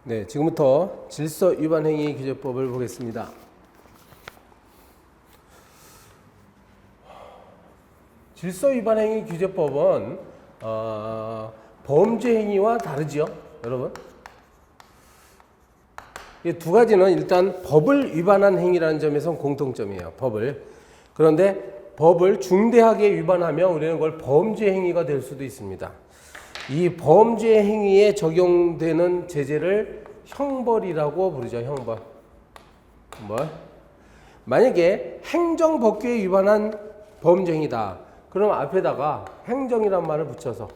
네, 지금부터 질서 위반 행위 규제법을 보겠습니다. 질서 위반 행위 규제법은 범죄 행위와 다르지요, 여러분. 이 두 가지는 일단 법을 위반한 행위라는 점에서 공통점이에요. 법을. 그런데 법을 중대하게 위반하면 우리는 그걸 범죄 행위가 될 수도 있습니다. 이 범죄 행위에 적용되는 제재를 형벌이라고 부르죠. 형벌. 만약에 행정법규에 위반한 범죄 행위다. 그럼 앞에다가 행정이란 말을 붙여서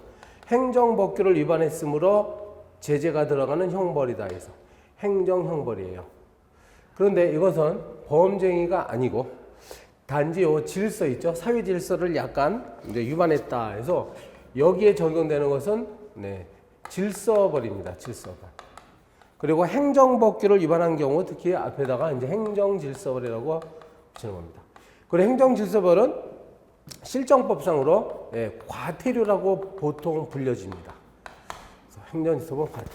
행정법규를 위반했으므로 제재가 들어가는 형벌이다 해서 행정형벌이에요. 그런데 이것은 범죄 행위가 아니고 단지 요 질서 있죠. 사회 질서를 약간 이제 위반했다 해서 여기에 적용되는 것은 질서벌입니다. 질서벌. 그리고 행정법규를 위반한 경우 특히 앞에다가 이제 행정질서벌이라고 붙이는 겁니다. 그리고 행정질서벌은 실정법상으로 과태료라고 보통 불려집니다. 그래서 행정질서벌 과태료.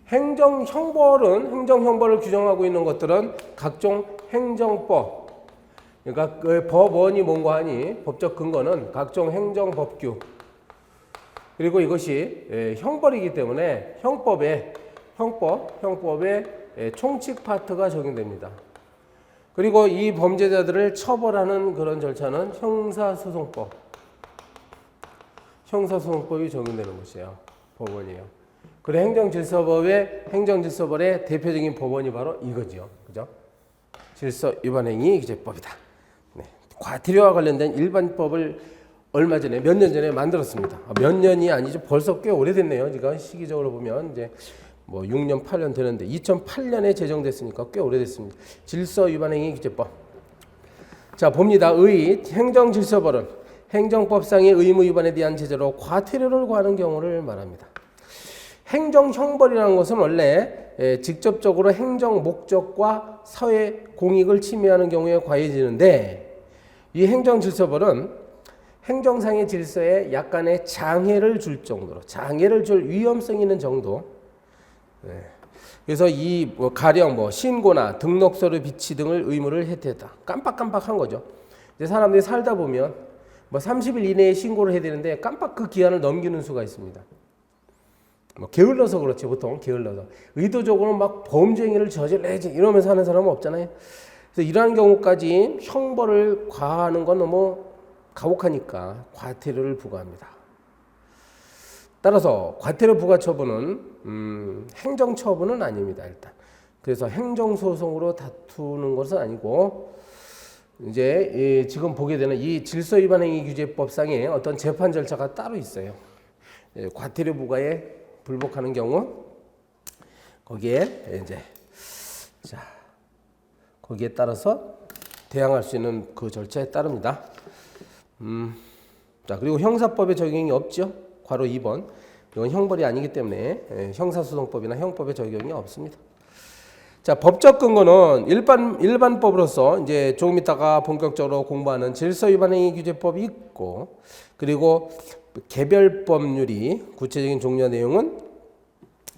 행정형벌을 규정하고 있는 것들은 각종 행정법, 그러니까 그 법원이 뭔가 하니 법적 근거는 각종 행정법규, 그리고 이것이 형벌이기 때문에 형법에 총칙 파트가 적용됩니다. 그리고 이 범죄자들을 처벌하는 그런 절차는 형사소송법이 적용되는 것이에요. 법원이에요. 그래 행정질서벌의 대표적인 법원이 바로 이거지요. 그죠? 질서 위반 행위 규제법이다. 네. 과태료와 관련된 일반법을 얼마 전에 몇 년 전에 만들었습니다. 몇 년이 아니죠. 벌써 꽤 오래됐네요. 지금 시기적으로 보면 이제 뭐 6년, 8년 되는데 2008년에 제정됐으니까 꽤 오래됐습니다. 질서 위반 행위 규제법. 자, 봅니다. 행정질서벌은 행정법상의 의무 위반에 대한 제재로 과태료를 과하는 경우를 말합니다. 행정형벌이라는 것은 원래 직접적으로 행정 목적과 사회 공익을 침해하는 경우에 과해지는데 이 행정질서벌은 행정상의 질서에 약간의 장애를 줄 위험성이 있는 정도. 그래서 가령 신고나 등록서류 비치 등을 의무를 해태했다. 깜빡한 거죠. 이제 사람들이 살다 보면 30일 이내에 신고를 해야 되는데 깜빡 그 기한을 넘기는 수가 있습니다. 게을러서 그렇지, 보통 게을러서. 의도적으로 막 범죄 행위를 저질러야지 이러면서 하는 사람은 없잖아요. 그래서 이러한 경우까지 형벌을 과하는 건 너무 가혹하니까 과태료를 부과합니다. 따라서 과태료 부과 처분은 행정처분은 아닙니다, 일단. 그래서 행정소송으로 다투는 것은 아니고 이제 지금 보게 되는 이 질서위반행위 규제법상에 어떤 재판 절차가 따로 있어요. 과태료 부과에 불복하는 경우 거기에 거기에 따라서 대항할 수 있는 그 절차에 따릅니다. 자, 그리고 형사법에 적용이 없죠. 괄호 2번. 이건 형벌이 아니기 때문에 형사소송법이나 형법에 적용이 없습니다. 자, 법적 근거는 일반법으로서 이제 조금 있다가 본격적으로 공부하는 질서위반행위 규제법이 있고, 그리고 개별 법률이 구체적인 종료 내용은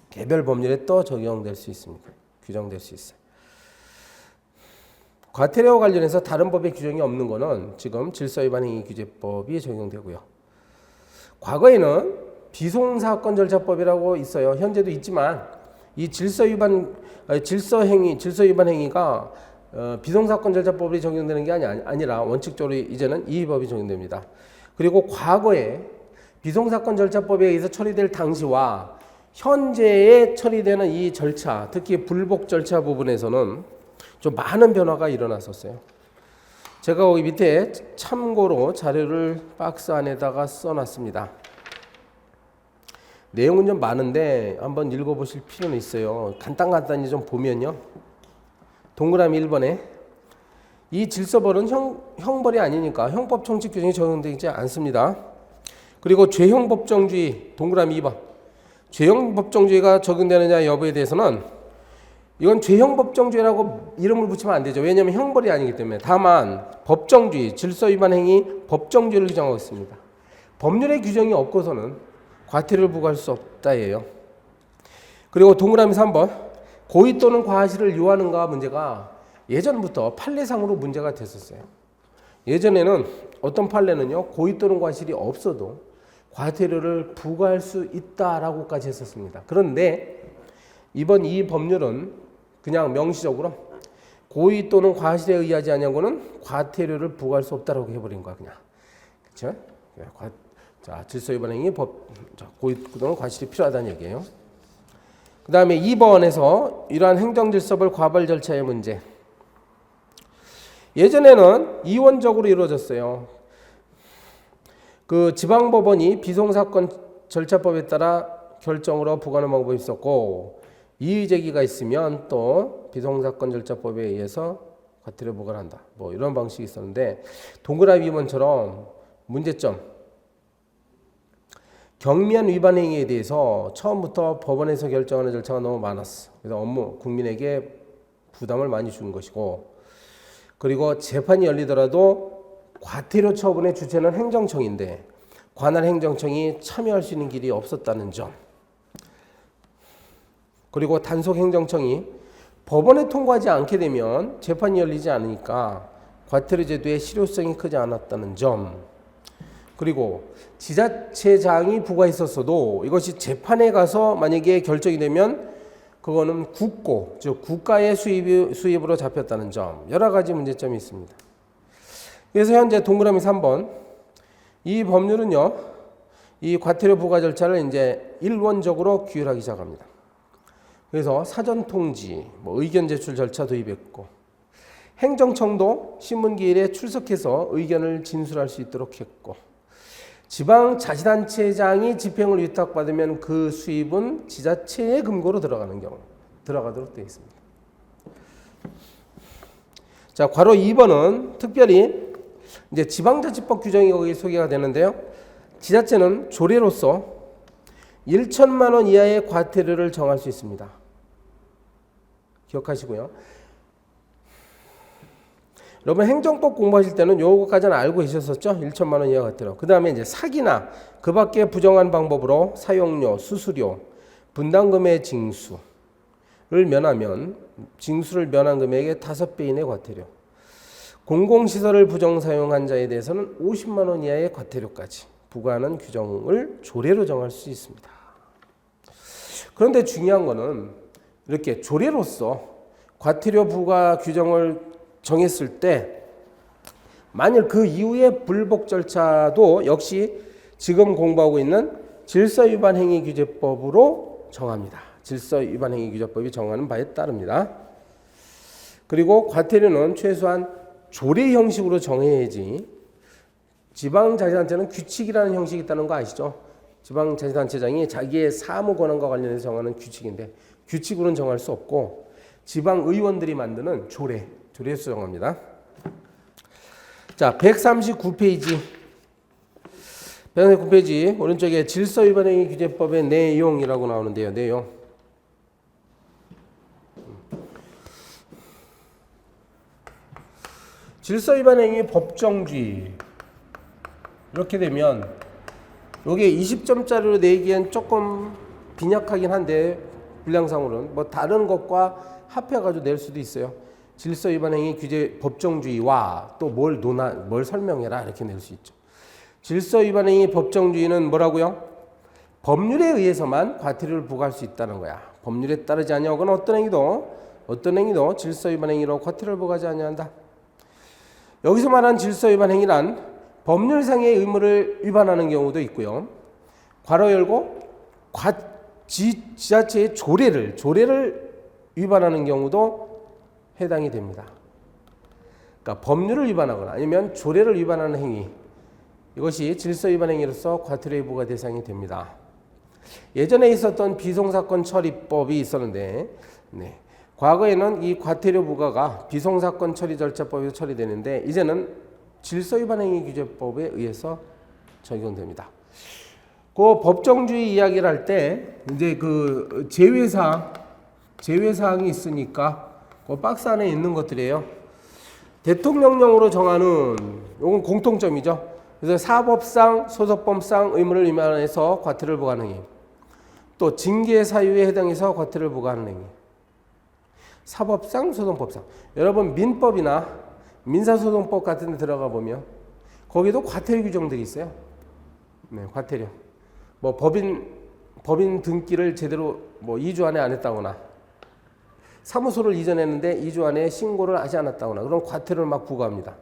개별 법률에 또 적용될 수 있습니다. 규정될 수 있어요. 과태료와 관련해서 다른 법에 규정이 없는 거는 지금 질서위반행위 규제법이 적용되고요. 과거에는 비송사건절차법이라고 있어요. 현재도 있지만 이 질서위반 행위가 비송사건절차법이 적용되는 게 아니라 원칙적으로 이제는 이 법이 적용됩니다. 그리고 과거에 비송사건절차법에 의해서 처리될 당시와 현재에 처리되는 이 절차, 특히 불복 절차 부분에서는 좀 많은 변화가 일어났었어요. 제가 거기 밑에 참고로 자료를 박스 안에다가 써놨습니다. 내용은 좀 많은데 한번 읽어보실 필요는 있어요. 간단히 좀 보면요. 동그라미 1번에 이 질서벌은 형벌이 아니니까 형법 총칙 규정이 적용되지 않습니다. 그리고 죄형 법정주의 동그라미 2번. 죄형 법정주의가 적용되느냐 여부에 대해서는 이건 죄형 법정주의라고 이름을 붙이면 안 되죠. 왜냐하면 형벌이 아니기 때문에. 다만 법정주의, 질서 위반 행위 법정주의를 규정하고 있습니다. 법률의 규정이 없고서는 과태료를 부과할 수 없다예요. 그리고 동그라미 3번 고의 또는 과실을 요하는가 문제가 예전부터 판례상으로 문제가 됐었어요. 예전에는 어떤 판례는요, 고의 또는 과실이 없어도 과태료를 부과할 수 있다라고까지 했었습니다. 그런데 이번 이 법률은 그냥 명시적으로 고의 또는 과실에 의하지 아니하고는 과태료를 부과할 수 없다라고 해버린 거야, 그냥. 그렇죠? 자, 질서 위반 행위 고의 또는 과실이 필요하다는 얘기예요. 그 다음에 2번에서 이러한 행정질서벌 과발 절차의 문제. 예전에는 이원적으로 이루어졌어요. 그 지방법원이 비송사건 절차법에 따라 결정으로 부과하는 방법이 있었고, 이의제기가 있으면 또 비송사건 절차법에 의해서 과태료 부과를 한다. 뭐 이런 방식이 있었는데, 동그라미 2번처럼 문제점. 경미한 위반 행위에 대해서 처음부터 법원에서 결정하는 절차가 너무 많았어. 그래서 국민에게 부담을 많이 준 것이고, 그리고 재판이 열리더라도 과태료 처분의 주체는 행정청인데 관할 행정청이 참여할 수 있는 길이 없었다는 점. 그리고 단속 행정청이 법원에 통과하지 않게 되면 재판이 열리지 않으니까 과태료 제도의 실효성이 크지 않았다는 점. 그리고 지자체장이 부과했었어도 이것이 재판에 가서 만약에 결정이 되면 그거는 국고, 즉 국가의 수입으로 잡혔다는 점. 여러 가지 문제점이 있습니다. 그래서 현재 동그라미 3번 이 법률은요, 이 과태료 부과 절차를 이제 일원적으로 규율하기 시작합니다. 그래서 사전 통지, 의견 제출 절차 도입했고, 행정청도 신문기일에 출석해서 의견을 진술할 수 있도록 했고, 지방자치단체장이 집행을 위탁받으면 그 수입은 지자체의 금고로 들어가도록 되어 있습니다. 자, 괄호 2번은 특별히 이제 지방자치법 규정이 거기 소개가 되는데요. 지자체는 조례로서 1천만 원 이하의 과태료를 정할 수 있습니다. 기억하시고요. 여러분 행정법 공부하실 때는 요거까지는 알고 계셨었죠? 1천만 원 이하 과태료. 그 다음에 이제 사기나 그 밖에 부정한 방법으로 사용료, 수수료, 분담금의 징수를 면하면 징수를 면한 금액의 5배 이내 과태료. 공공시설을 부정 사용한 자에 대해서는 50만 원 이하의 과태료까지 부과하는 규정을 조례로 정할 수 있습니다. 그런데 중요한 거는 이렇게 조례로서 과태료 부과 규정을 정했을 때 만일 그 이후에 불복 절차도 역시 지금 공부하고 있는 질서위반행위규제법으로 정합니다. 질서위반행위규제법이 정하는 바에 따릅니다. 그리고 과태료는 최소한 조례 형식으로 정해야지 지방자치단체는 규칙이라는 형식이 있다는 거 아시죠? 지방자치단체장이 자기의 사무 권한과 관련해서 정하는 규칙인데 규칙으로는 정할 수 없고 지방의원들이 만드는 조례에서 정합니다. 자, 139페이지. 139페이지 오른쪽에 질서위반행위규제법의 내용이라고 나오는데요. 내용. 질서위반행위 법정주의. 이렇게 되면 이게 20점짜리로 내기엔 조금 빈약하긴 한데 분량상으로는 다른 것과 합해가지고 낼 수도 있어요. 질서위반행위 규제 법정주의와 또 뭘 설명해라 이렇게 낼 수 있죠. 질서위반행위 법정주의는 뭐라고요? 법률에 의해서만 과태료를 부과할 수 있다는 거야. 법률에 따르지 아니하거나 어떤 행위도 질서위반행위로 과태료를 부과하지 아니한다. 여기서 말한 질서위반행위란 법률상의 의무를 위반하는 경우도 있고요. 괄호 열고 지자체의 조례를 위반하는 경우도 해당이 됩니다. 그러니까 법률을 위반하거나 아니면 조례를 위반하는 행위, 이것이 질서위반 행위로서 과태료의 부과 대상이 됩니다. 예전에 있었던 비송사건 처리법이 있었는데 과거에는 이 과태료 부과가 비송사건 처리 절차법에서 처리되는데 이제는 질서위반행위규제법에 의해서 적용됩니다. 그 법정주의 이야기를 할 때 이제 그 제외사항이 있으니까 그 박스 안에 있는 것들이에요. 대통령령으로 정하는 이건 공통점이죠. 그래서 사법상, 소속법상 의무를 위반해서 과태료를 부과하는 행위. 또 징계 사유에 해당해서 과태료를 부과하는 행위. 사법상, 소송법상. 여러분 민법이나 민사소송법 같은 데 들어가 보면 거기도 과태료 규정들이 있어요. 네, 과태료. 뭐 법인 등기를 제대로 뭐 2주 안에 안 했다거나 사무소를 이전했는데 2주 안에 신고를 하지 않았다거나 그럼 과태료를 막 부과합니다.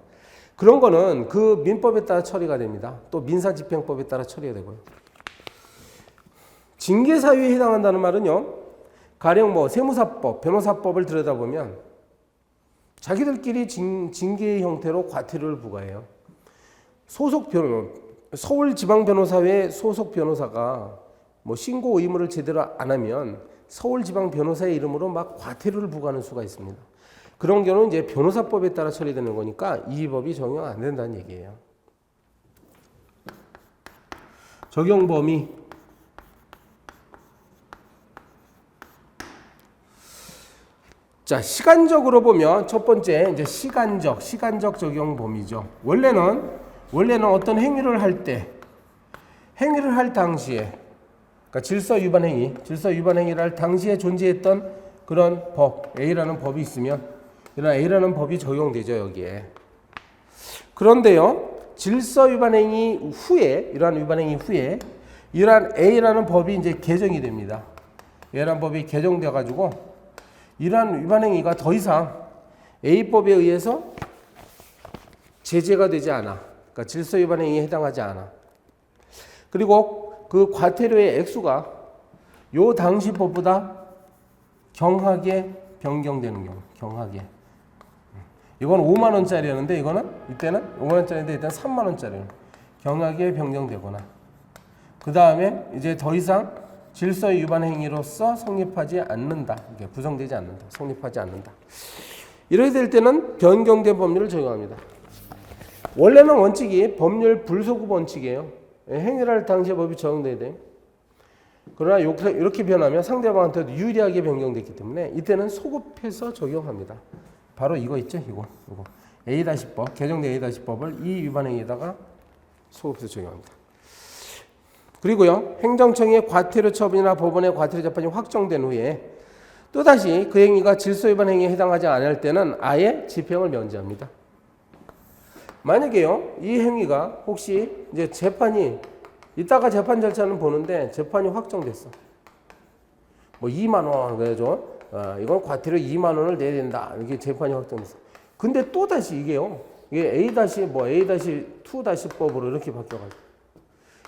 그런 거는 그 민법에 따라 처리가 됩니다. 또 민사집행법에 따라 처리가 되고요. 징계 사유에 해당한다는 말은요. 가령 뭐 세무사법, 변호사법을 들여다보면 자기들끼리 징계의 형태로 과태료를 부과해요. 서울지방변호사회 소속 변호사가 뭐 신고 의무를 제대로 안 하면 서울지방변호사의 이름으로 막 과태료를 부과하는 수가 있습니다. 그런 경우는 이제 변호사법에 따라 처리되는 거니까 이 법이 적용 안 된다는 얘기예요. 적용 범위. 자, 시간적으로 보면 첫 번째 이제 시간적 적용 범위죠. 원래는 어떤 행위를 할 당시에 그러니까 질서 위반 행위를 할 당시에 존재했던 그런 법, A라는 법이 있으면 이런 A라는 법이 적용되죠, 여기에. 그런데요, 질서 위반 행위 후에 이러한 A라는 법이 이제 개정이 됩니다. A라는 법이 개정돼 가지고 이러한 위반 행위가 더 이상 A법에 의해서 제재가 되지 않아. 그러니까 질서 위반 행위에 해당하지 않아. 그리고 그 과태료의 액수가 요 당시 법보다 경하게 변경되는 경우, 경하게. 이건 5만 원짜리였는데 이때는 5만 원짜리인데 일단 3만 원짜리. 경하게 변경되거나. 그다음에 이제 더 이상 질서 위반 행위로서 성립하지 않는다. 이게 구성되지 않는다. 성립하지 않는다. 이렇게 될 때는 변경된 법률을 적용합니다. 원래는 원칙이 법률 불소급 원칙이에요. 행위를 할 당시에 법이 적용돼야 돼요. 그러나 이렇게 변하면 상대방한테도 유리하게 변경됐기 때문에 이때는 소급해서 적용합니다. 바로 이거 있죠? 이거. A-법, 개정된 A-법을 이 위반 행위에다가 소급해서 적용합니다. 그리고요, 행정청의 과태료 처분이나 법원의 과태료 재판이 확정된 후에 또다시 그 행위가 질서 위반 행위에 해당하지 않을 때는 아예 집행을 면제합니다. 만약에요, 이 행위가 혹시 이제 이따가 재판 절차는 보는데 재판이 확정됐어. 뭐 2만 원, 그래죠. 이건 과태료 2만 원을 내야 된다. 이렇게 재판이 확정됐어. 근데 또다시 이게 A-2-법으로 이렇게 바뀌어가지고.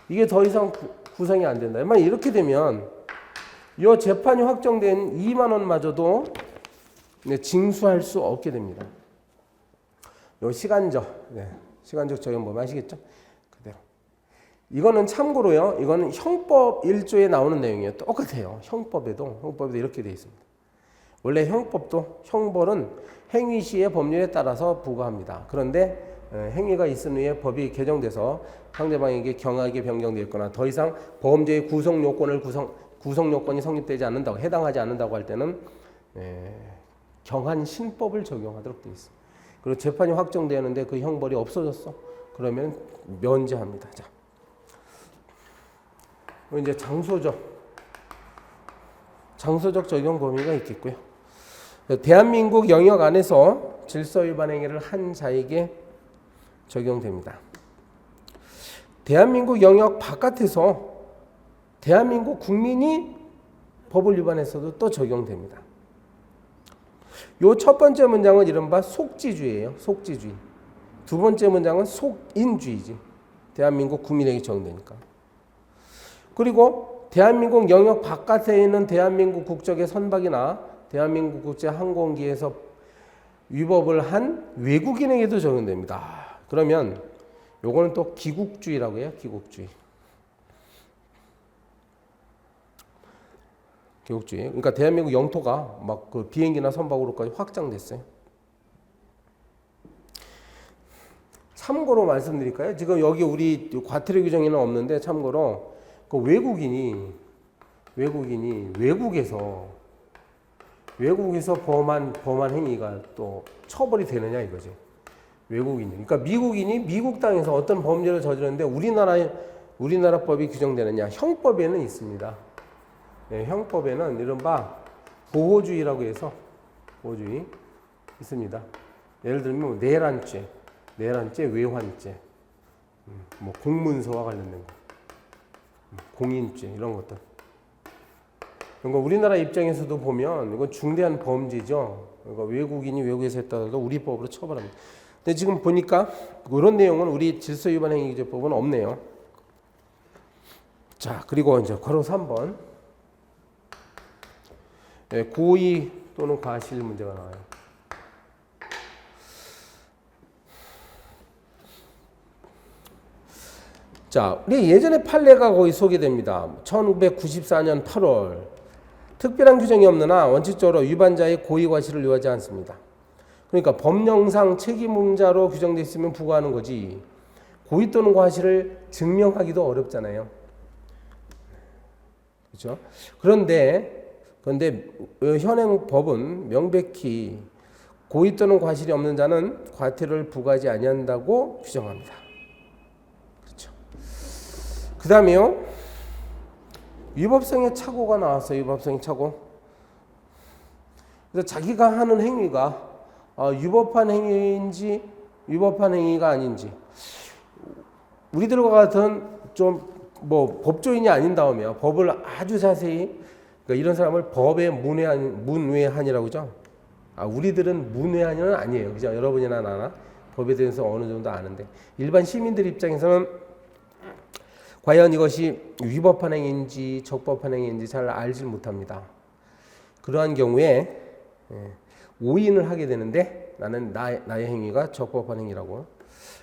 이게 더 이상 구성이 안 된다. 이렇게 되면 이 재판이 확정된 2만 원마저도 징수할 수 없게 됩니다. 요 시간적 적용 범위 아시겠죠? 그대로. 이거는 참고로요. 이거는 형법 1조에 나오는 내용이에요. 똑같아요. 형법에도 이렇게 되어 있습니다. 원래 형벌은 행위 시의 법률에 따라서 부과합니다. 그런데 행위가 있은 후에 법이 개정돼서 상대방에게 경하게 변경되었거나 더 이상 범죄의 구성 요건이 성립되지 않는다고 해당하지 않는다고 할 때는 경한 신법을 적용하도록 되어 있습니다. 그리고 재판이 확정되는데 그 형벌이 없어졌어. 그러면 면제합니다. 자, 이제 장소적 적용 범위가 있겠고요. 대한민국 영역 안에서 질서 위반 행위를 한 자에게 적용됩니다. 대한민국 영역 바깥에서 대한민국 국민이 법을 위반했어도 또 적용됩니다. 요 첫 번째 문장은 이른바 속지주의예요. 속지주의. 두 번째 문장은 속인주의지. 대한민국 국민에게 적용되니까. 그리고 대한민국 영역 바깥에 있는 대한민국 국적의 선박이나 대한민국 국제 항공기에서 위법을 한 외국인에게도 적용됩니다. 그러면 요거는 또 기국주의라고 해요. 기국주의. 그러니까 대한민국 영토가 막 그 비행기나 선박으로까지 확장됐어요. 참고로 말씀드릴까요? 지금 여기 우리 과태료 규정에는 없는데 참고로 그 외국인이 외국에서 범한 행위가 또 처벌이 되느냐 이거지. 외국인. 그러니까 미국인이 미국 땅에서 어떤 범죄를 저지르는데 우리나라 법이 규정되느냐? 형법에는 있습니다. 네, 형법에는 이른바 보호주의라고 해서 보호주의 있습니다. 예를 들면 내란죄, 외환죄, 뭐 공문서와 관련된 거, 공인죄 이런 것들. 그러니까 우리나라 입장에서도 보면 이건 중대한 범죄죠. 그러니까 외국인이 외국에서 했다고 우리 법으로 처벌합니다. 근데 지금 보니까 그런 내용은 우리 질서위반행위기재법은 없네요. 자, 그리고 이제 괄호 3번. 네, 고의 또는 과실 문제가 나와요. 자, 우리 예전에 판례가 거기 소개됩니다. 1994년 8월. 특별한 규정이 없는 한 원칙적으로 위반자의 고의 과실을 요하지 않습니다. 그러니까 법령상 책임자로 규정되어 있으면 부과하는 거지. 고의 또는 과실을 증명하기도 어렵잖아요. 그렇죠? 그런데 현행 법은 명백히 고의 또는 과실이 없는 자는 과태료를 부과하지 아니한다고 규정합니다. 그렇죠? 그다음에요. 위법성의 착오가 나왔어요. 위법성의 착오. 그래서 자기가 하는 행위가 위법한 행위인지 위법한 행위가 아닌지 우리들과 같은 좀 뭐 법조인이 아닌 다음에요. 법을 아주 자세히 그러니까 이런 사람을 법의 문외한이라고 하죠. 우리들은 문외한은 아니에요. 그죠? 여러분이나 나나 법에 대해서 어느 정도 아는데 일반 시민들 입장에서는 과연 이것이 위법한 행위인지 적법한 행위인지 잘 알지 못합니다. 그러한 경우에 오인을 하게 되는데 나는 나의 행위가 적법한 행위라고.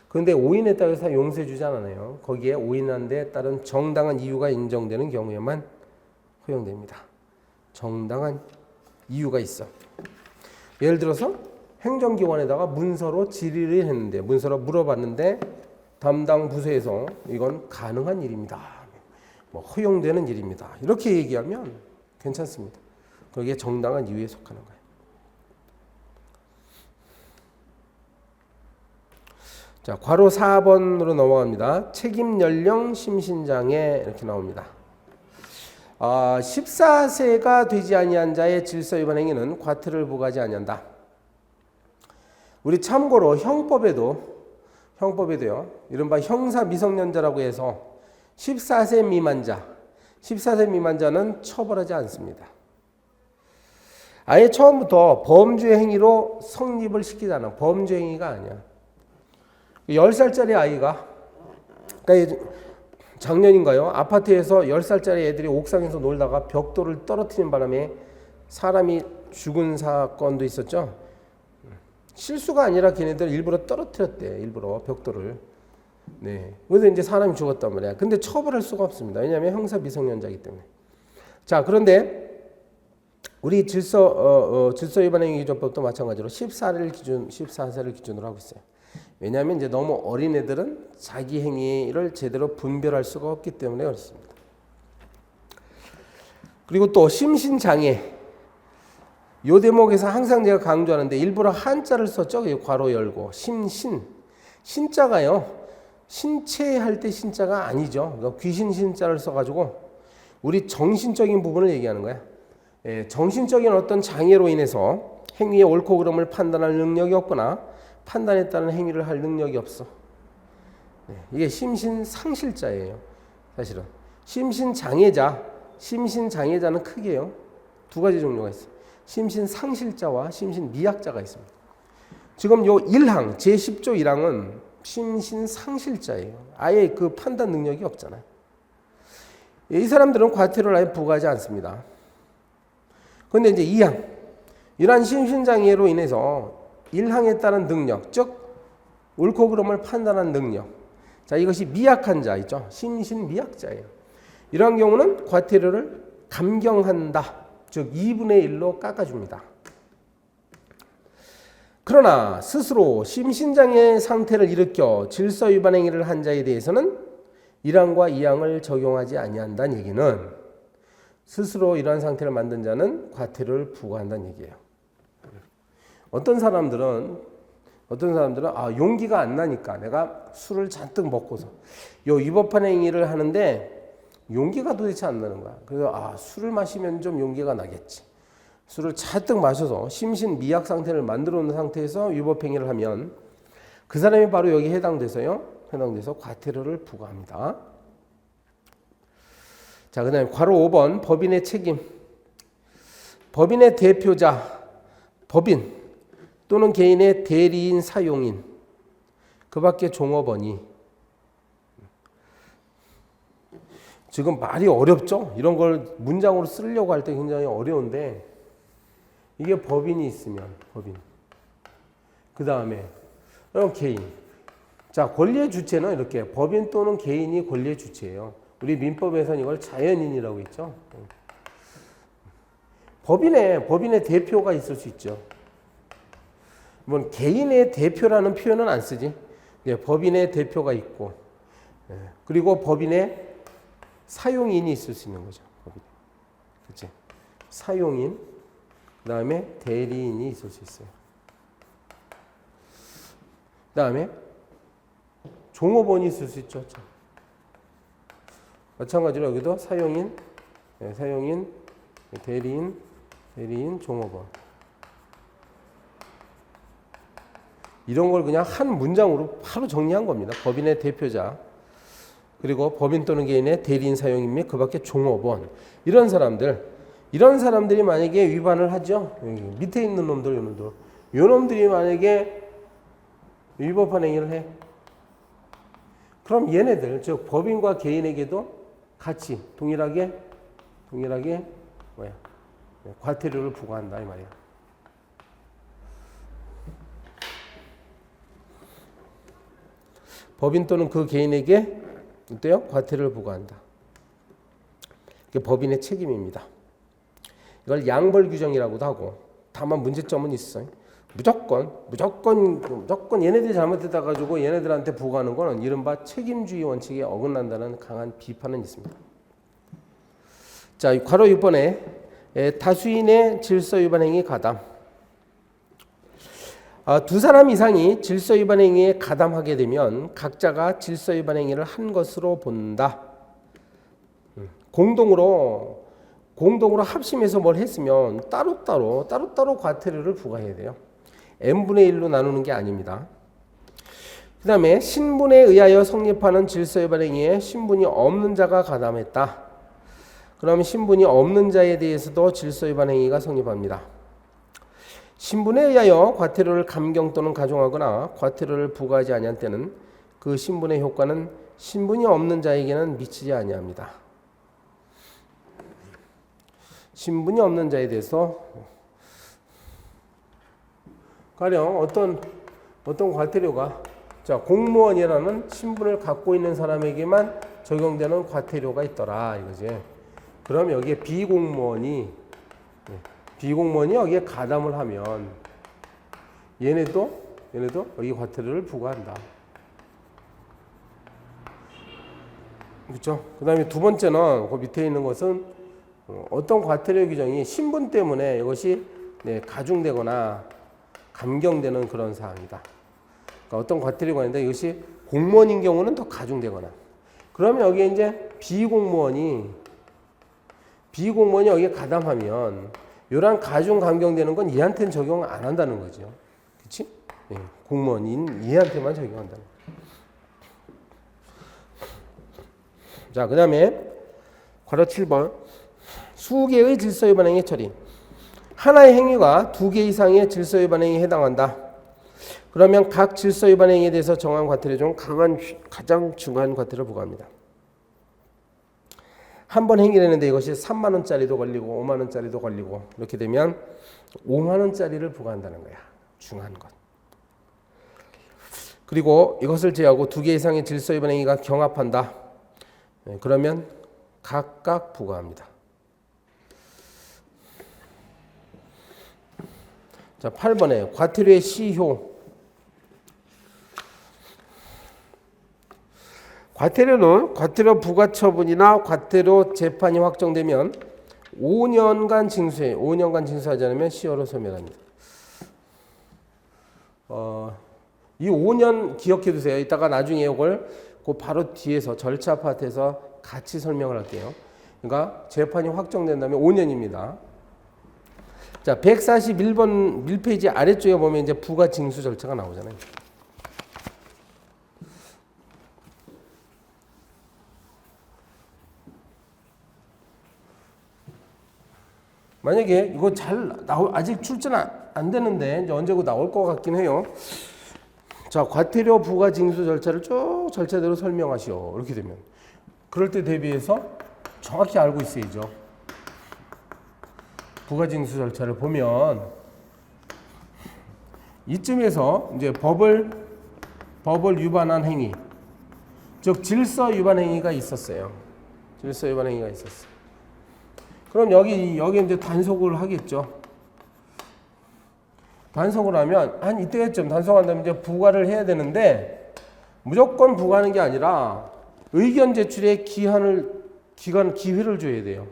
그런데 오인했다고 해서 용서해 주지 않아요. 거기에 오인한 데 따른 정당한 이유가 인정되는 경우에만 허용됩니다. 정당한 이유가 있어. 예를 들어서 행정기관에다가 문서로 질의를 했는데 문서로 물어봤는데 담당 부서에서 이건 가능한 일입니다. 뭐 허용되는 일입니다. 이렇게 얘기하면 괜찮습니다. 거기에 정당한 이유에 속하는 거예요. 자, 괄호 4번으로 넘어갑니다. 책임 연령 심신장애 이렇게 나옵니다. 14세가 되지 아니한 자의 질서 위반 행위는 과태료를 부과하지 아니한다. 우리 참고로 형법에도요. 이른바 형사 미성년자라고 해서 14세 미만자는 처벌하지 않습니다. 아예 처음부터 범죄 행위로 성립을 시키잖아. 범죄 행위가 아니야. 10살짜리 아이가 그러니까 작년인가요? 아파트에서 10살짜리 애들이 옥상에서 놀다가 벽돌을 떨어뜨린 바람에 사람이 죽은 사건도 있었죠. 실수가 아니라 걔네들 일부러 떨어뜨렸대. 일부러 벽돌을. 네. 그래서 이제 사람이 죽었단 말이야. 근데 처벌할 수가 없습니다. 왜냐하면 형사 미성년자이기 때문에. 자, 그런데 우리 질서 위반 행위기준법도 마찬가지로 14세를 기준으로 하고 있어요. 왜냐하면 이제 너무 어린 애들은 자기 행위를 제대로 분별할 수가 없기 때문에 그렇습니다. 그리고 또 심신장애. 이 대목에서 항상 제가 강조하는데 일부러 한자를 썼죠. 괄호 열고 신자가요. 신체할 때 신자가 아니죠. 그러니까 귀신 신자를 써가지고 우리 정신적인 부분을 얘기하는 거야. 정신적인 어떤 장애로 인해서 행위의 옳고 그름을 판단할 능력이 없거나 판단에 따른 행위를 할 능력이 없어. 이게 심신상실자예요. 사실은 심신장애자는 크게요. 두 가지 종류가 있어요. 심신상실자와 심신미약자가 있습니다. 지금 요 1항 제10조 1항은 심신상실자예요. 아예 그 판단 능력이 없잖아요. 이 사람들은 과태료를 아예 부과하지 않습니다. 그런데 이제 2항 이러한 심신장애로 인해서 1항에 따른 능력, 즉 옳고 그름을 판단한 능력. 자, 이것이 미약한 자 있죠. 심신미약자예요. 이러한 경우는 과태료를 감경한다. 즉 2분의 1로 깎아줍니다. 그러나 스스로 심신장애 상태를 일으켜 질서 위반 행위를 한 자에 대해서는 1항과 2항을 적용하지 아니한다는 얘기는 스스로 이러한 상태를 만든 자는 과태료를 부과한다는 얘기예요. 어떤 사람들은 어떤 사람들은 용기가 안 나니까 내가 술을 잔뜩 먹고서 요 위법한 행위를 하는데 용기가 도대체 안 나는 거야. 그래서 술을 마시면 좀 용기가 나겠지. 술을 잔뜩 마셔서 심신미약 상태를 만들어 놓은 상태에서 위법 행위를 하면 그 사람이 바로 여기 해당돼서 과태료를 부과합니다. 자, 그다음에 괄호 5번 법인의 책임. 법인의 대표자, 법인 또는 개인의 대리인, 사용인, 그 밖에 종업원이. 지금 말이 어렵죠? 이런 걸 문장으로 쓰려고 할 때 굉장히 어려운데 이게 법인이 있으면 법인. 그 다음에 그럼 개인. 자, 권리의 주체는 이렇게 법인 또는 개인이 권리의 주체예요. 우리 민법에서는 이걸 자연인이라고 했죠. 법인의 대표가 있을 수 있죠. 뭐 개인의 대표라는 표현은 안 쓰지. 법인의 대표가 있고, 그리고 법인의 사용인이 있을 수 있는 거죠. 그렇지? 사용인, 그다음에 대리인이 있을 수 있어요. 그다음에 종업원이 있을 수 있죠. 마찬가지로 여기도 사용인, 대리인, 종업원. 이런 걸 그냥 한 문장으로 바로 정리한 겁니다. 법인의 대표자, 그리고 법인 또는 개인의 대리인, 사용인 및 그 밖에 종업원. 이런 사람들이 만약에 위반을 하죠. 여기 밑에 있는 놈들, 요 놈들이 만약에 위법한 행위를 해. 그럼 얘네들, 즉 법인과 개인에게도 같이 동일하게 과태료를 부과한다 이 말이야. 법인 또는 그 개인에게 어때요? 과태료를 부과한다. 이게 법인의 책임입니다. 이걸 양벌 규정이라고도 하고, 다만 문제점은 있어요. 무조건 얘네들이 잘못했다 가지고 얘네들한테 부과하는 거는 이른바 책임주의 원칙에 어긋난다는 강한 비판은 있습니다. 자, 괄호 6번에 다수인의 질서 위반 행위 가담. 두 사람 이상이 질서 위반 행위에 가담하게 되면 각자가 질서 위반 행위를 한 것으로 본다. 공동으로 합심해서 뭘 했으면 따로따로 과태료를 부과해야 돼요. n분의 1로 나누는 게 아닙니다. 그 다음에 신분에 의하여 성립하는 질서 위반 행위에 신분이 없는 자가 가담했다. 그러면 신분이 없는 자에 대해서도 질서 위반 행위가 성립합니다. 신분에 의하여 과태료를 감경 또는 가중하거나 과태료를 부과하지 아니한 때는 그 신분의 효과는 신분이 없는 자에게는 미치지 아니합니다. 신분이 없는 자에 대해서 가령 어떤 과태료가, 자, 공무원이라는 신분을 갖고 있는 사람에게만 적용되는 과태료가 있더라 이거지. 그럼 여기에 비공무원이 여기에 가담을 하면 얘네도 여기 과태료를 부과한다. 그렇죠? 그 다음에 두 번째는 그 밑에 있는 것은 어떤 과태료 규정이 신분 때문에 이것이 가중되거나 감경되는 그런 사항이다. 그러니까 어떤 과태료가 있는데 이것이 공무원인 경우는 더 가중되거나, 그러면 여기에 이제 비공무원이 여기에 가담하면 이러한 가중 감경되는 건 얘한테는 적용 안 한다는 거죠. 그렇지? 공무원인 얘한테만 적용한다는 거죠. 자, 그 다음에 괄호 7번 수개의 질서 위반 행위 처리. 하나의 행위가 두 개 이상의 질서 위반 행위에 해당한다. 그러면 각 질서 위반 행위에 대해서 정한 과태료 중 가장 중한 과태료를 부과합니다. 한 번 행위를 했는데 이것이 3만 원짜리도 걸리고 5만 원짜리도 걸리고 이렇게 되면 5만 원짜리를 부과한다는 거야. 중한 것. 그리고 이것을 제외하고 두 개 이상의 질서 위반 행위가 경합한다. 그러면 각각 부과합니다. 자, 8번에 과태료의 시효. 과태료는 과태료 부과 처분이나 과태료 재판이 확정되면 5년간 징수하지 않으면 시효로 소멸합니다. 이 5년 기억해 두세요. 이따가 나중에 이걸 그 바로 뒤에서 절차 파트에서 같이 설명을 할게요. 그러니까 재판이 확정된다면 5년입니다. 자, 141번 1페이지 아래쪽에 보면 이제 부가 징수 절차가 나오잖아요. 만약에 이거 아직 출제는 안 되는데 이제 언제고 나올 것 같긴 해요. 자, 과태료 부과 징수 절차를 쭉 절차대로 설명하시오. 이렇게 되면 그럴 때 대비해서 정확히 알고 있어야죠. 부과 징수 절차를 보면 이쯤에서 이제 법을 위반한 행위, 즉 질서 위반 행위가 있었어요. 질서 위반 행위가 있었어요. 그럼 여기 이제 단속을 하겠죠. 단속을 하면 한 이때쯤 단속한다면 이제 부과를 해야 되는데 무조건 부과하는 게 아니라 의견 제출의 기회를 줘야 돼요.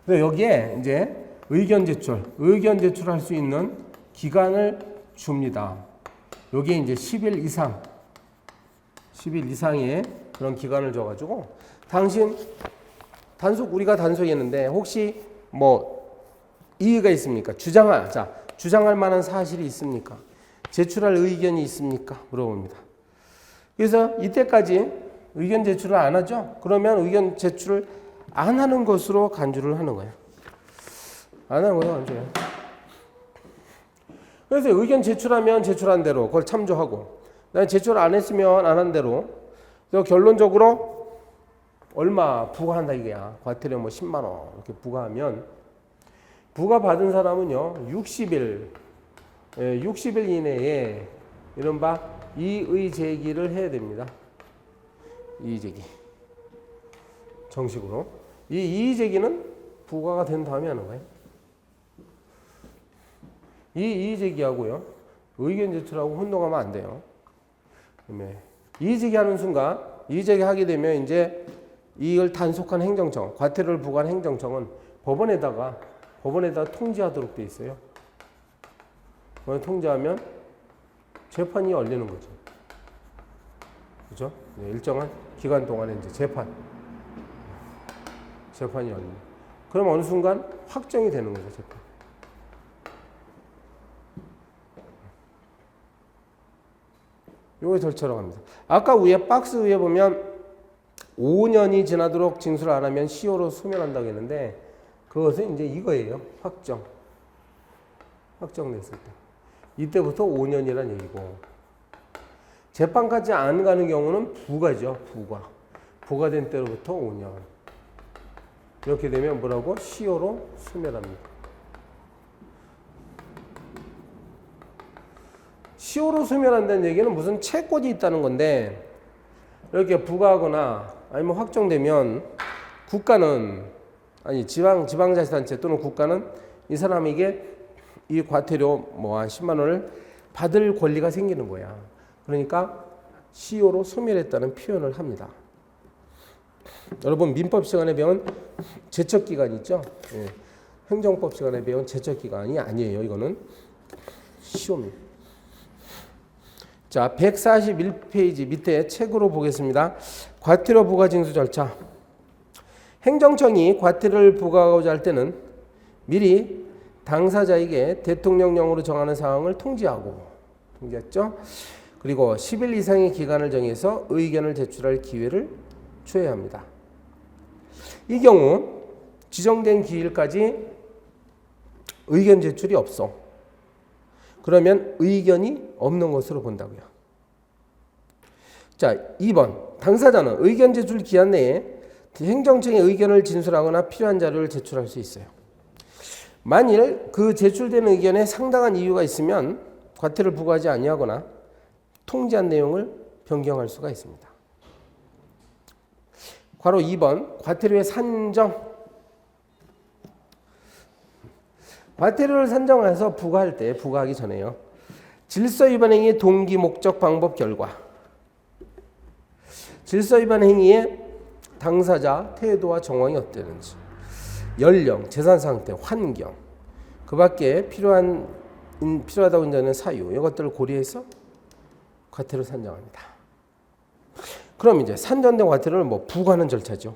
그래서 여기에 이제 의견 제출할 수 있는 기간을 줍니다. 여기에 이제 10일 이상의 그런 기간을 줘가지고 당신 우리가 단속했는데 혹시 뭐 이의가 있습니까? 주장할 만한 사실이 있습니까? 제출할 의견이 있습니까? 물어봅니다. 그래서 이때까지 의견 제출을 안 하죠? 그러면 의견 제출을 안 하는 것으로 간주를 하는 거예요. 안 하는 거예요, 간주예요. 그래서 의견 제출하면 제출한 대로 그걸 참조하고, 난 제출 안 했으면 안 한 대로, 그래서 결론적으로 얼마 부과한다 이게야. 과태료 뭐 10만 원 이렇게 부과하면 부과 받은 사람은요 60일 이내에 이른바 이의 제기를 해야 됩니다. 이의 제기 정식으로 이 이의 제기는 부과가 된 다음에 하는 거예요. 이 이의 제기하고요 의견 제출하고 혼동하면 안 돼요. 그다음에 이의 제기하는 순간 이의 제기하게 되면 이제 이걸 단속한 행정청, 과태료를 부과한 행정청은 법원에다 통지하도록 돼 있어요. 법원에 통지하면 재판이 열리는 거죠. 그죠? 일정한 기간 동안에 이제 재판이 열립니다. 그럼 어느 순간 확정이 되는 거죠, 재판. 요게 절차라고 합니다. 아까 위에 박스 위에 보면 5년이 지나도록 징수를 안 하면 시효로 소멸한다고 했는데 그것은 이제 이거예요. 확정됐을 때. 이때부터 5년이란 얘기고 재판까지 안 가는 경우는 부과죠. 부과된 때로부터 5년. 이렇게 되면 뭐라고? 시효로 소멸합니다. 시효로 소멸한다는 얘기는 무슨 채권이 있다는 건데 이렇게 부과하거나 아니면 확정되면 국가는 지방자치단체 또는 국가는 이 사람에게 이 과태료 뭐 한 10만 원을 받을 권리가 생기는 거야. 그러니까 시효로 소멸했다는 표현을 합니다. 여러분 민법 시간에 배운 제척기간 있죠? 예. 행정법 시간에 배운 제척기간이 아니에요. 이거는 시효입니다. 자, 141페이지 밑에 책으로 보겠습니다. 과태료 부과 징수 절차. 행정청이 과태료를 부과하고자 할 때는 미리 당사자에게 대통령령으로 정하는 사항을 통지했죠. 그리고 10일 이상의 기간을 정해서 의견을 제출할 기회를 줘야 합니다. 이 경우 지정된 기일까지 의견 제출이 없어. 그러면 의견이 없는 것으로 본다고요. 자, 2번. 당사자는 의견 제출 기한 내에 행정청의 의견을 진술하거나 필요한 자료를 제출할 수 있어요. 만일 그 제출된 의견에 상당한 이유가 있으면 과태료를 부과하지 아니하거나 통지한 내용을 변경할 수가 있습니다. 괄호 2번. 과태료의 산정. 과태료를 산정해서 부과할 때, 부과하기 전에요. 질서 위반 행위의 동기, 목적, 방법, 결과. 질서 위반 행위의 당사자 태도와 정황이 어땠는지, 연령, 재산 상태, 환경, 그 밖에 필요하다고 인정하는 사유, 이것들을 고려해서 과태료 산정합니다. 그럼 이제 산정된 과태료를 뭐 부과하는 절차죠.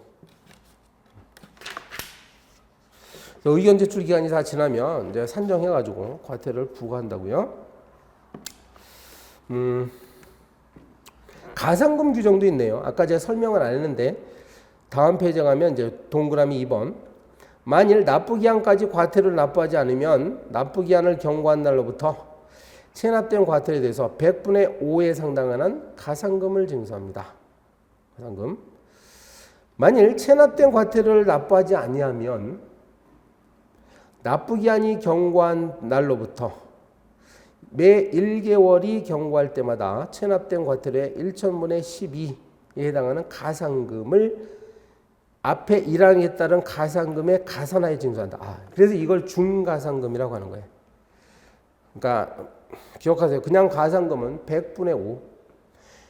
의견 제출 기간이 다 지나면 이제 산정해가지고 과태료를 부과한다고요. 가산금 규정도 있네요. 아까 제가 설명을 안 했는데 다음 페이지에 가면 이제 동그라미 2번. 만일 납부기한까지 과태료를 납부하지 않으면 납부기한을 경과한 날로부터 체납된 과태료에 대해서 100분의 5에 상당하는 가산금을 징수합니다. 가산금. 만일 체납된 과태료를 납부하지 아니하면 납부기한이 경과한 날로부터 매 1개월이 경과할 때마다 체납된 과태료의 1천분의 12에 해당하는 가산금을 앞에 1항에 따른 가산금에 가산하여 징수한다. 그래서 이걸 중가산금이라고 하는 거예요. 그러니까 기억하세요. 그냥 가산금은 100분의 5.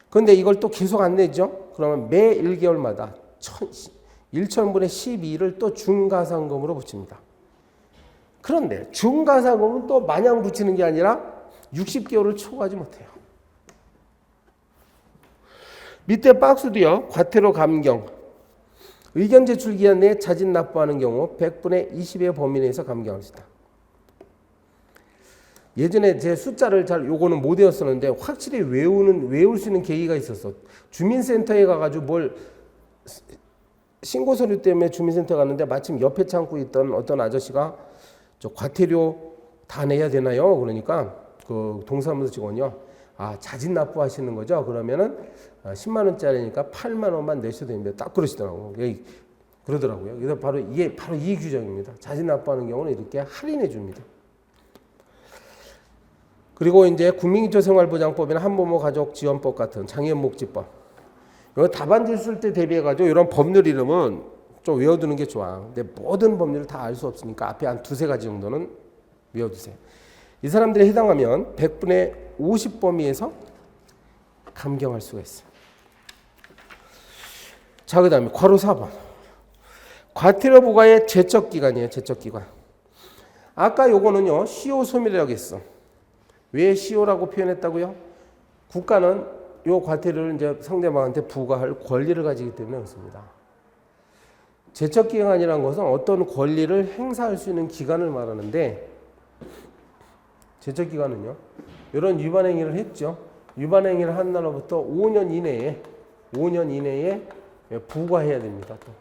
그런데 이걸 또 계속 안 내죠. 그러면 매 1개월마다 1천분의 12를 또 중가산금으로 붙입니다. 그런데 중가산금은 또 마냥 붙이는 게 아니라 60개월을 초과하지 못해요. 밑에 박스도요. 과태료 감경. 의견 제출 기한 내에 자진 납부하는 경우 100분의 20의 범위 내에서 감경할 수 있다. 예전에 제 숫자를 잘 요거는 못 외웠었는데 확실히 외울 수 있는 계기가 있었어. 주민센터에 가가지고 뭘 신고 서류 때문에 주민센터 갔는데 마침 옆에 창구에 있던 어떤 아저씨가 저 과태료 다 내야 되나요? 그러니까 그 동사무소 직원이요. 자진 납부하시는 거죠? 그러면은 10만 원짜리니까 8만 원만 내셔도 됩니다. 딱 그러시더라고요. 그러더라고요. 그래서 바로 이 규정입니다. 자진 납부하는 경우는 이렇게 할인해 줍니다. 그리고 이제 국민기초생활보장법이나 한부모 가족지원법 같은 장애인복지법. 이거 답안지 쓸 때 대비해 가지고 이런 법률 이름은 좀 외워두는 게 좋아. 근데 모든 법률을 다 알 수 없으니까 앞에 한 두세 가지 정도는 외워두세요. 이 사람들이 해당하면 100분의 50 범위에서 감경할 수가 있어요. 자, 그 다음에 괄호 4번. 과태료 부과의 제척기간이에요. 제척기간. 아까 요거는요. 시효 소멸이라고 했어. 왜 시효라고 표현했다고요? 국가는 요 과태료를 이제 상대방한테 부과할 권리를 가지기 때문에 그렇습니다. 제척기간이라는 것은 어떤 권리를 행사할 수 있는 기간을 말하는데 제척기간은요. 이런 위반행위를 했죠. 위반행위를 한 날로부터 5년 이내에 부과해야 됩니다. 또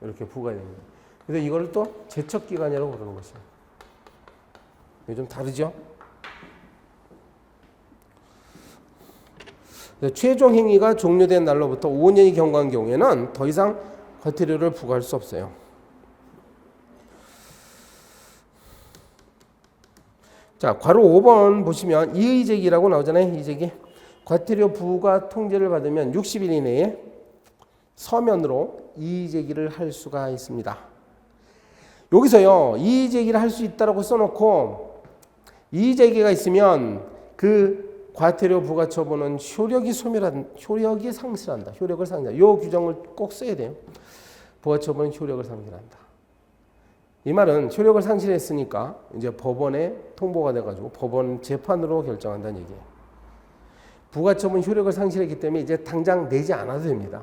이렇게 부과해야 됩니다. 그래서 이걸 또 제척기간이라고 부르는 것이에요. 이게 좀 다르죠? 최종 행위가 종료된 날로부터 5년이 경과한 경우에는 더 이상 과태료를 부과할 수 없어요. 자, 괄호 5번 보시면 이의제기라고 나오잖아요. 이의제기. 과태료 부과 통지를 받으면 60일 이내에 서면으로 이의제기를 할 수가 있습니다. 여기서요. 이의제기를 할 수 있다라고 써놓고 이의제기가 있으면 그 과태료 부과 처분은 효력이 상실한다. 효력을 상실한다. 이 규정을 꼭 써야 돼요. 부과 처분은 효력을 상실한다. 이 말은 효력을 상실했으니까 이제 법원에 통보가 돼가지고 법원 재판으로 결정한다는 얘기예요. 부가처분 효력을 상실했기 때문에 이제 당장 내지 않아도 됩니다.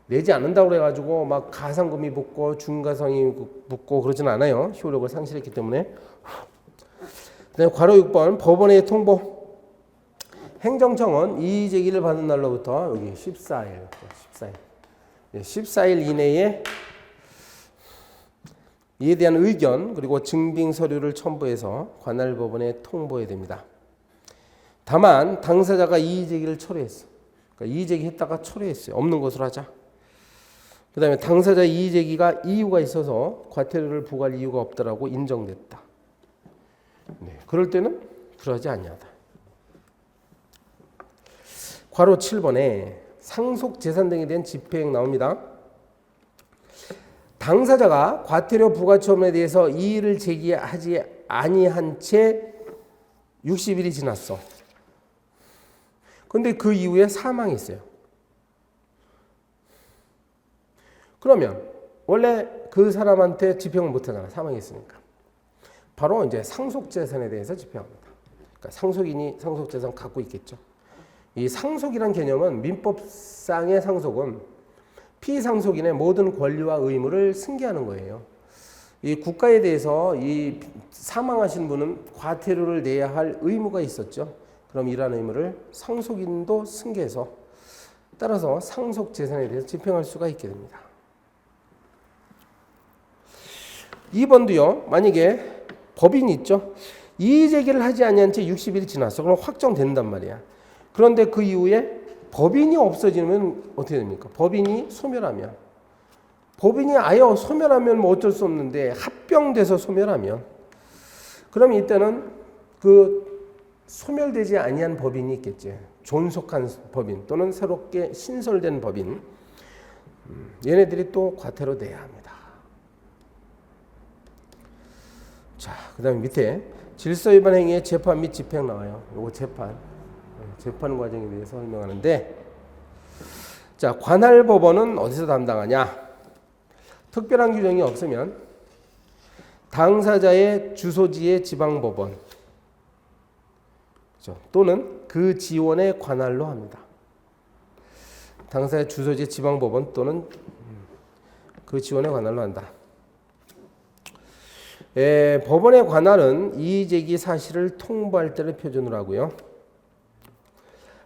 내지 않는다고 그래가지고 막 가산금이 붙고 중가상이 붙고 그러진 않아요. 효력을 상실했기 때문에. 그다음에 괄호 6번 법원의 통보. 행정청은 이의제기를 받은 날로부터 여기 14일 이내에 이에 대한 의견 그리고 증빙 서류를 첨부해서 관할 법원에 통보해야 됩니다. 다만 당사자가 이의제기를 철회했어. 그러니까 이의제기했다가 철회했어요. 없는 것으로 하자. 그 다음에 당사자 이의제기가 이유가 있어서 과태료를 부과할 이유가 없다라고 인정됐다. 네, 그럴 때는 그러지 아니하다. 괄호 7번에 상속재산 등에 대한 집행이 나옵니다. 당사자가 과태료 부과처분에 대해서 이의를 제기하지 아니한 채 60일이 지났어. 근데 그 이후에 사망했어요. 그러면 원래 그 사람한테 집행을 못하잖아. 사망했으니까. 바로 이제 상속재산에 대해서 집행합니다. 그러니까 상속인이 상속재산 갖고 있겠죠. 이 상속이란 개념은 민법상의 상속은 피상속인의 모든 권리와 의무를 승계하는 거예요. 이 국가에 대해서 이 사망하신 분은 과태료를 내야 할 의무가 있었죠. 그럼 이러한 의무를 상속인도 승계해서 따라서 상속 재산에 대해서 집행할 수가 있게 됩니다. 2번도요. 만약에 법인이 있죠. 이의제기를 하지 아니한 채 60일이 지났어. 그럼 확정된단 말이야. 그런데 그 이후에 법인이 없어지면 어떻게 됩니까? 법인이 소멸하면. 법인이 아예 소멸하면 뭐 어쩔 수 없는데 합병돼서 소멸하면. 그럼 이때는 그 소멸되지 아니한 법인이 있겠지. 존속한 법인 또는 새롭게 신설된 법인. 얘네들이 또 과태료 내야 합니다. 자, 그 다음에 밑에 질서위반 행위의 재판 및 집행 나와요. 요거 재판 과정에 대해서 설명하는데, 자, 관할법원은 어디서 담당하냐? 특별한 규정이 없으면 당사자의 주소지의 지방법원 또는 그 지원의 관할로 합니다. 당사자의 주소지의 지방법원 또는 그 지원의 관할로 한다. 법원의 관할은 이의제기 사실을 통보할 때를 표준으로 하고요.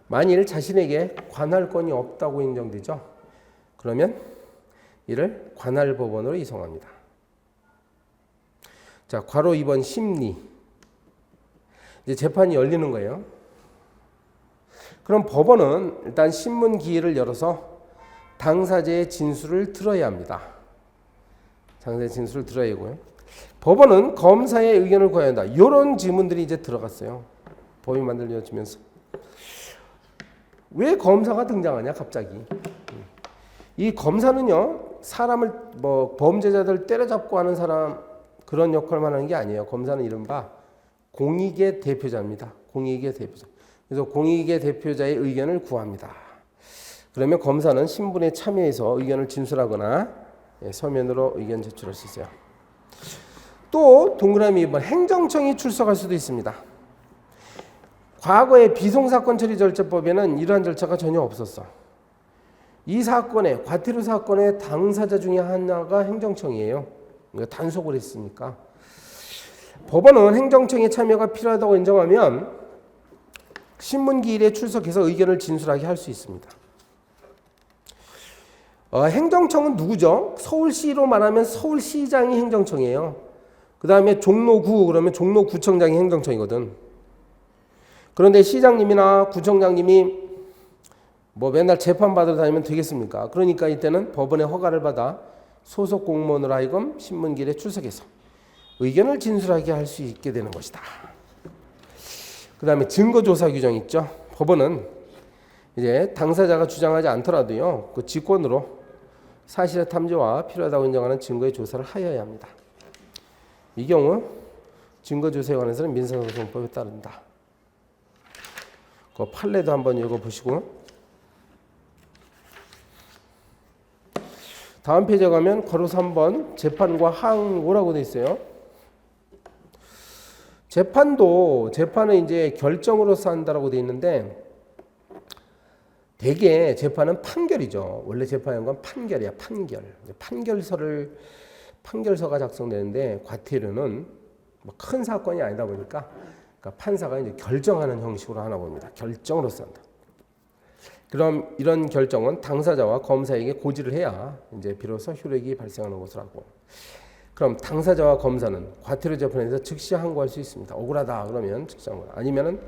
만일 자신에게 관할권이 없다고 인정되죠. 그러면 이를 관할법원으로 이송합니다. 자, 괄호 2번 심리. 이제 재판이 열리는 거예요. 그럼 법원은 일단 신문 기일을 열어서 당사자의 진술을 들어야 합니다. 당사자의 진술을 들어야 하고요. 법원은 검사의 의견을 구해야 한다. 이런 질문들이 이제 들어갔어요. 법이 만들어지면서. 왜 검사가 등장하냐 갑자기. 이 검사는요. 사람을 범죄자들 때려잡고 하는 사람 그런 역할만 하는 게 아니에요. 검사는 이른바 공익의 대표자입니다. 공익의 대표자. 그래서 공익의 대표자의 의견을 구합니다. 그러면 검사는 신분에 참여해서 의견을 진술하거나 서면으로 의견 제출할 수 있어요. 또 동그라미 2번 행정청이 출석할 수도 있습니다. 과거의 비송사건 처리 절차법에는 이러한 절차가 전혀 없었어. 이 사건의 과태료 사건의 당사자 중에 하나가 행정청이에요. 그러니까 단속을 했으니까. 법원은 행정청의 참여가 필요하다고 인정하면 신문기일에 출석해서 의견을 진술하게 할 수 있습니다. 행정청은 누구죠? 서울시로 말하면 서울시장이 행정청이에요. 그 다음에 종로구 그러면 종로구청장이 행정청이거든. 그런데 시장님이나 구청장님이 뭐 맨날 재판 받으러 다니면 되겠습니까? 그러니까 이때는 법원의 허가를 받아 소속 공무원으로 하여금 신문기일에 출석해서 의견을 진술하게 할 수 있게 되는 것이다. 그 다음에 증거조사 규정이 있죠. 법원은 이제 당사자가 주장하지 않더라도요, 그 직권으로 사실의 탐지와 필요하다고 인정하는 증거의 조사를 하여야 합니다. 이 경우 증거조사에 관해서는 민사소송법에 따른다. 그 판례도 한번 읽어보시고 다음 페이지에 가면 괄호 3번 재판과 항고라고 되어 있어요. 재판은 이제 결정으로서 한다라고 되어 있는데 대개 재판은 판결이죠. 원래 재판인 건 판결이야, 판결. 판결서가 작성되는데 과태료는 뭐 큰 사건이 아니다 보니까 그러니까 판사가 이제 결정하는 형식으로 하나 봅니다. 결정으로서 한다. 그럼 이런 결정은 당사자와 검사에게 고지를 해야 이제 비로소 효력이 발생하는 것을 하고. 그럼 당사자와 검사는 과태료 재판에서 즉시 항고할 수 있습니다. 억울하다 그러면 즉시 항고. 아니면은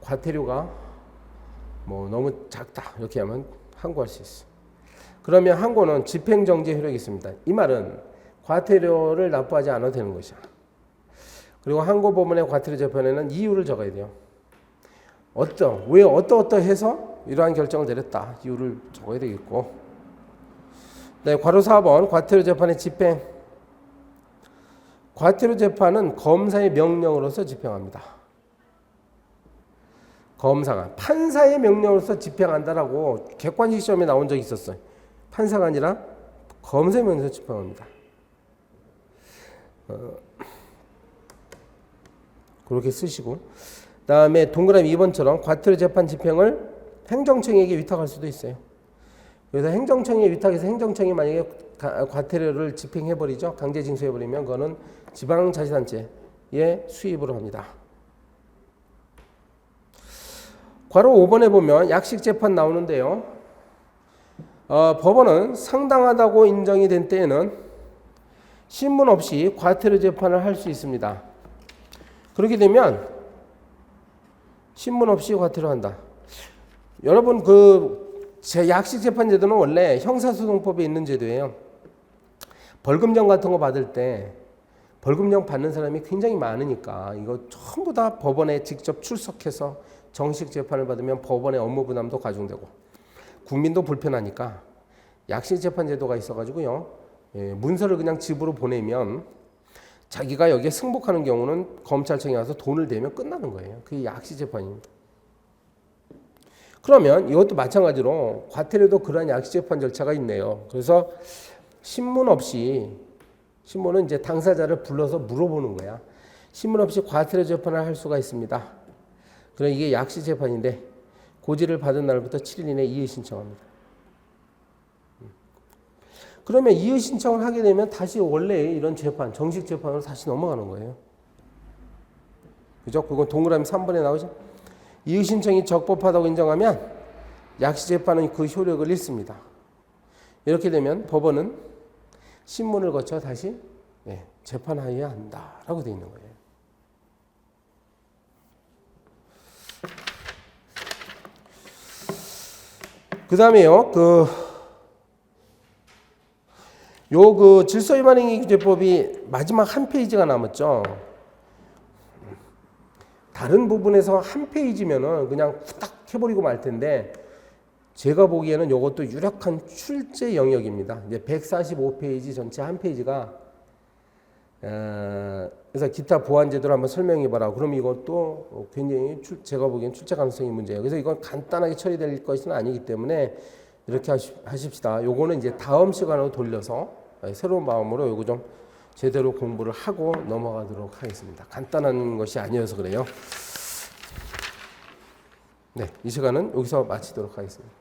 과태료가 뭐 너무 작다 이렇게 하면 항고할 수 있어. 그러면 항고는 집행정지 효력이 있습니다. 이 말은 과태료를 납부하지 않아도 되는 것이야. 그리고 항고 법원의 과태료 재판에는 이유를 적어야 돼요. 왜 어떠해서 이러한 결정을 내렸다. 이유를 적어야 되겠고. 네, 괄호 4번 과태료 재판의 집행. 과태료 재판은 검사의 명령으로서 집행합니다. 검사가 판사의 명령으로서 집행한다라고 객관식 시험에 나온 적이 있었어요. 판사가 아니라 검사의 명령으로서 집행합니다. 그렇게 쓰시고, 다음에 동그라미 2번처럼 과태료 재판 집행을 행정청에게 위탁할 수도 있어요. 그래서 행정청에 위탁해서 행정청이 만약에 과태료를 집행해버리죠. 강제 징수해버리면 그거는 지방자치단체에 수입으로 합니다. 괄호 5번에 보면 약식재판 나오는데요. 법원은 상당하다고 인정이 된 때에는 신문 없이 과태료 재판을 할 수 있습니다. 그렇게 되면 신문 없이 과태료 한다. 여러분 약식재판제도는 원래 형사소송법에 있는 제도예요. 벌금형 같은 거 받을 때 벌금형 받는 사람이 굉장히 많으니까 이거 전부 다 법원에 직접 출석해서 정식 재판을 받으면 법원의 업무 부담도 가중되고 국민도 불편하니까 약식재판제도가 있어가지고요. 문서를 그냥 집으로 보내면 자기가 여기에 승복하는 경우는 검찰청에 가서 돈을 내면 끝나는 거예요. 그게 약식재판입니다. 그러면 이것도 마찬가지로 과태료도 그러한 약식재판 절차가 있네요. 그래서 신문 없이 신문은 이제 당사자를 불러서 물어보는 거야. 신문 없이 과태료 재판을 할 수가 있습니다. 그럼 이게 약식재판인데 고지를 받은 날부터 7일 이내에 이의 신청합니다. 그러면 이의 신청을 하게 되면 다시 원래 이런 재판, 정식 재판으로 다시 넘어가는 거예요. 그죠? 그건 동그라미 3번에 나오죠? 이의 신청이 적법하다고 인정하면 약식재판은 그 효력을 잃습니다. 이렇게 되면 법원은 신문을 거쳐 다시 재판하여야 한다라고 되어 있는 거예요. 그 다음에요, 질서위반행위규제법이 마지막 한 페이지가 남았죠. 다른 부분에서 한 페이지면은 그냥 후딱 해버리고 말 텐데, 제가 보기에는 이것도 유력한 출제 영역입니다. 이제 145페이지 전체 한 페이지가, 그래서 기타 보완제도를 한번 설명해봐라. 그럼 이것도 굉장히 제가 보기엔 출제 가능성이 문제예요. 그래서 이건 간단하게 처리될 것은 아니기 때문에 이렇게 하십시다. 요거는 이제 다음 시간으로 돌려서 새로운 마음으로 요거 좀 제대로 공부를 하고 넘어가도록 하겠습니다. 간단한 것이 아니어서 그래요. 네, 이 시간은 여기서 마치도록 하겠습니다.